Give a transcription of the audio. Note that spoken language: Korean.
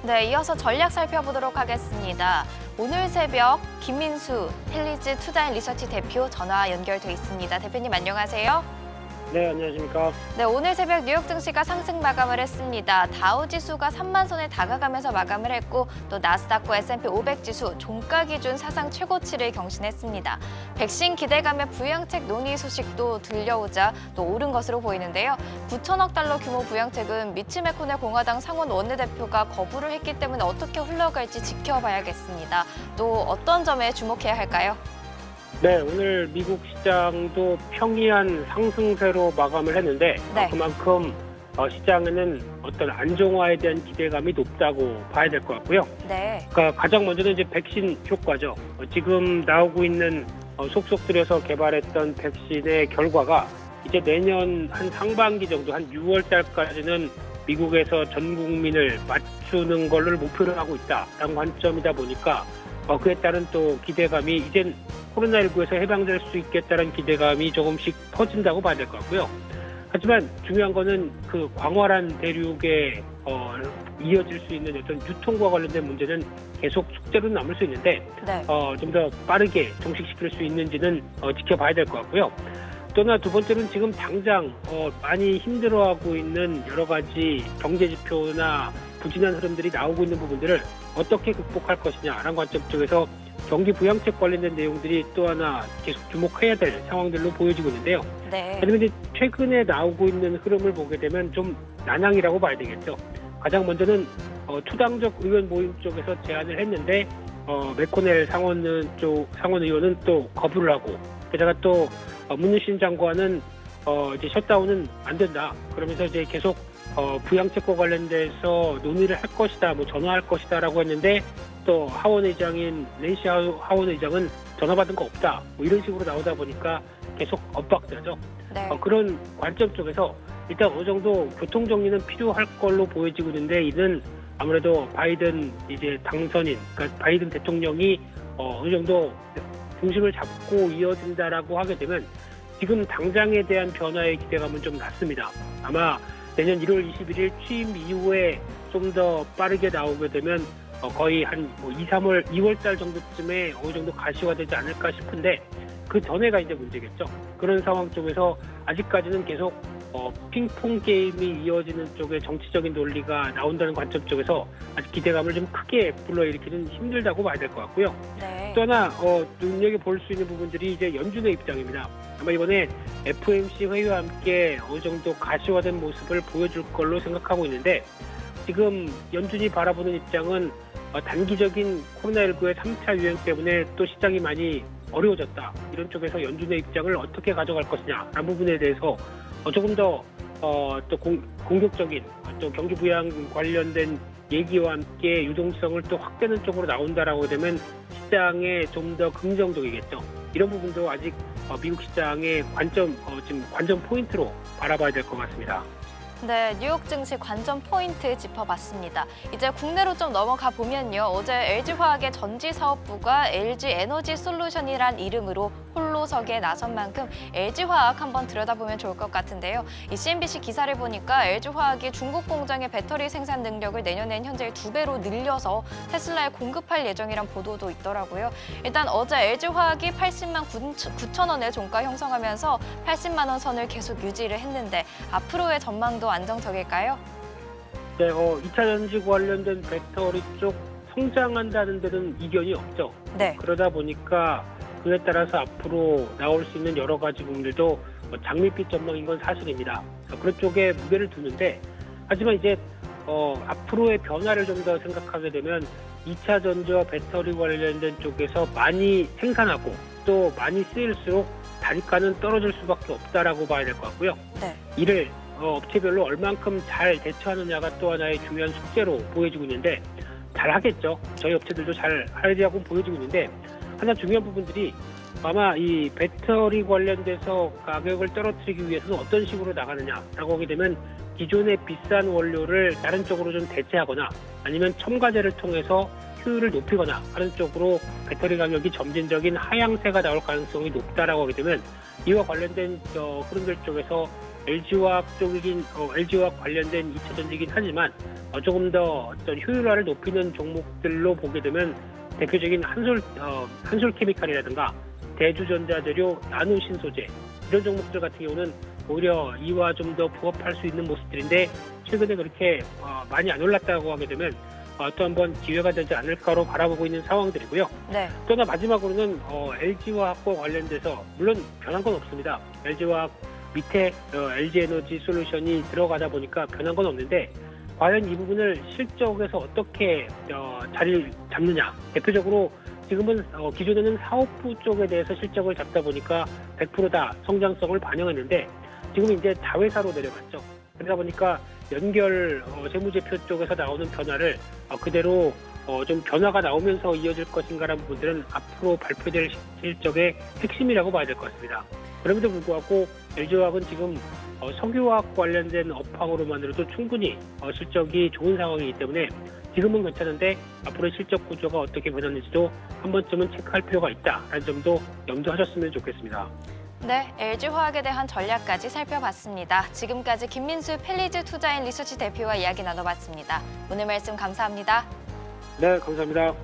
네, 이어서 전략 살펴보도록 하겠습니다. 오늘 새벽 김민수 헬리즈 투자앤리서치 대표 전화 연결돼 있습니다. 대표님 안녕하세요. 네, 안녕하십니까. 네, 오늘 새벽 뉴욕 증시가 상승 마감을 했습니다. 다우 지수가 3만 선에 다가가면서 마감을 했고 또 나스닥과 S&P 500 지수 종가 기준 사상 최고치를 경신했습니다. 백신 기대감에 부양책 논의 소식도 들려오자 또 오른 것으로 보이는데요. 9천억 달러 규모 부양책은 미치 매코넬 공화당 상원 원내대표가 거부를 했기 때문에 어떻게 흘러갈지 지켜봐야겠습니다. 또 어떤 점에 주목해야 할까요? 네, 오늘 미국 시장도 평이한 상승세로 마감을 했는데 네. 그만큼 시장에는 어떤 안정화에 대한 기대감이 높다고 봐야 될 것 같고요. 네. 그러니까 가장 먼저는 이제 백신 효과죠. 지금 나오고 있는 속속 들여서 개발했던 백신의 결과가 이제 내년 한 상반기 정도, 한 6월 달까지는 미국에서 전 국민을 맞추는 걸로 목표를 하고 있다라는 관점이다 보니까 그에 따른 또 기대감이 이젠 코로나19에서 해방될 수 있겠다는 기대감이 조금씩 퍼진다고 봐야 될 것 같고요. 하지만 중요한 거는 그 광활한 대륙에 이어질 수 있는 어떤 유통과 관련된 문제는 계속 숙제로 남을 수 있는데 네. 좀 더 빠르게 종식시킬 수 있는지는 지켜봐야 될 것 같고요. 또나 두 번째는 지금 당장 많이 힘들어하고 있는 여러 가지 경제 지표나 부진한 흐름들이 나오고 있는 부분들을 어떻게 극복할 것이냐라는 관점 쪽에서 경기 부양책 관련된 내용들이 또 하나 계속 주목해야 될 상황들로 보여지고 있는데요. 네. 하지만 이제 최근에 나오고 있는 흐름을 보게 되면 좀 난항이라고 봐야 되겠죠. 가장 먼저는 초당적 의원 모임 쪽에서 제안을 했는데 매코넬 상원 의원은 또 거부를 하고 게다가 또 문유신 장관은 이제 셧다운은 안 된다. 그러면서 이제 계속 부양책과 관련돼서 논의를 할 것이다, 뭐 전화할 것이다라고 했는데 또 하원 의장인 낸시 하원 의장은 전화 받은 거 없다. 뭐 이런 식으로 나오다 보니까 계속 엇박자죠. 네. 그런 관점 쪽에서 일단 어느 정도 교통 정리는 필요할 걸로 보여지고 있는데 이는 아무래도 바이든 이제 당선인, 그러니까 바이든 대통령이 어느 정도 중심을 잡고 이어진다라고 하게 되면 지금 당장에 대한 변화의 기대감은 좀 낮습니다. 아마 내년 1월 21일 취임 이후에 좀 더 빠르게 나오게 되면 거의 한 2월 달 정도쯤에 어느 정도 가시화되지 않을까 싶은데 그 전에가 이제 문제겠죠. 그런 상황 쪽에서 아직까지는 계속 핑퐁 게임이 이어지는 쪽에 정치적인 논리가 나온다는 관점 쪽에서 아직 기대감을 좀 크게 불러일으키는 힘들다고 봐야 될 것 같고요. 네. 또 하나 눈여겨볼 수 있는 부분들이 이제 연준의 입장입니다. 아마 이번에 FOMC 회의와 함께 어느 정도 가시화된 모습을 보여줄 걸로 생각하고 있는데 지금 연준이 바라보는 입장은 단기적인 코로나19의 3차 유행 때문에 또 시장이 많이 어려워졌다. 이런 쪽에서 연준의 입장을 어떻게 가져갈 것이냐라는 부분에 대해서 조금 더 또 공격적인 또 경기 부양 관련된 얘기와 함께 유동성을 또 확대하는 쪽으로 나온다라고 되면 시장에 좀 더 긍정적이겠죠. 이런 부분도 아직 미국 시장의 지금 관점 포인트로 바라봐야 될 것 같습니다. 네, 뉴욕 증시 관전 포인트 짚어봤습니다. 이제 국내로 좀 넘어가 보면요. 어제 LG화학의 전지사업부가 LG에너지솔루션이란 이름으로 홀로서기에 나선 만큼 LG화학 한번 들여다보면 좋을 것 같은데요. 이 CNBC 기사를 보니까 LG화학이 중국 공장의 배터리 생산 능력을 내년엔 현재의 2배로 늘려서 테슬라에 공급할 예정이란 보도도 있더라고요. 일단 어제 LG화학이 80만 9천 원의 종가 형성하면서 80만 원 선을 계속 유지를 했는데 앞으로의 전망도 안정적일까요? 네, 2차 전지 관련된 배터리 쪽 성장한다는 데는 이견이 없죠. 네. 그러다 보니까 그에 따라서 앞으로 나올 수 있는 여러 가지 부분들도 장밋빛 전망인 건 사실입니다. 그런 쪽에 무게를 두는데 하지만 이제 앞으로의 변화를 좀 더 생각하게 되면 2차 전지와 배터리 관련된 쪽에서 많이 생산하고 또 많이 쓰일수록 단가는 떨어질 수밖에 없다라고 봐야 될 것 같고요. 네. 이를 업체별로 얼만큼 잘 대처하느냐가 또 하나의 중요한 숙제로 보여지고 있는데 잘 하겠죠. 저희 업체들도 잘 하려고 보여지고 있는데 하나 중요한 부분들이 아마 이 배터리 관련돼서 가격을 떨어뜨리기 위해서는 어떤 식으로 나가느냐라고 하게 되면 기존의 비싼 원료를 다른 쪽으로 좀 대체하거나 아니면 첨가제를 통해서 효율을 높이거나 하는 쪽으로 배터리 가격이 점진적인 하향세가 나올 가능성이 높다라고 하게 되면 이와 관련된 흐름들 쪽에서 LG화학 관련된 2차 전지이긴 하지만 조금 더 어떤 효율화를 높이는 종목들로 보게 되면 대표적인 한솔케미칼이라든가 대주전자재료, 나노신소재 이런 종목들 같은 경우는 오히려 이와 좀 더 부합할 수 있는 모습들인데 최근에 그렇게 많이 안 올랐다고 하게 되면 또 한번 기회가 되지 않을까로 바라보고 있는 상황들이고요. 네. 또 하나 마지막으로는 LG화학과 관련돼서 물론 변한 건 없습니다. LG화학 밑에 LG에너지 솔루션이 들어가다 보니까 변한 건 없는데 과연 이 부분을 실적에서 어떻게 자리를 잡느냐. 대표적으로 지금은 기존에는 사업부 쪽에 대해서 실적을 잡다 보니까 100%다 성장성을 반영했는데 지금 이제 자회사로 내려갔죠. 그러다 보니까 연결 재무제표 쪽에서 나오는 변화를 그대로 좀 변화가 나오면서 이어질 것인가라는 부분들은 앞으로 발표될 실적의 핵심이라고 봐야 될 것 같습니다. 그럼에도 불구하고 LG화학은 지금 석유화학 관련된 업황으로만으로도 충분히 실적이 좋은 상황이기 때문에 지금은 괜찮은데 앞으로의 실적 구조가 어떻게 변하는지도 한 번쯤은 체크할 필요가 있다라는 점도 염두하셨으면 좋겠습니다. 네, LG화학에 대한 전략까지 살펴봤습니다. 지금까지 김민수 펠리즈 투자인 리서치 대표와 이야기 나눠봤습니다. 오늘 말씀 감사합니다. 네, 감사합니다.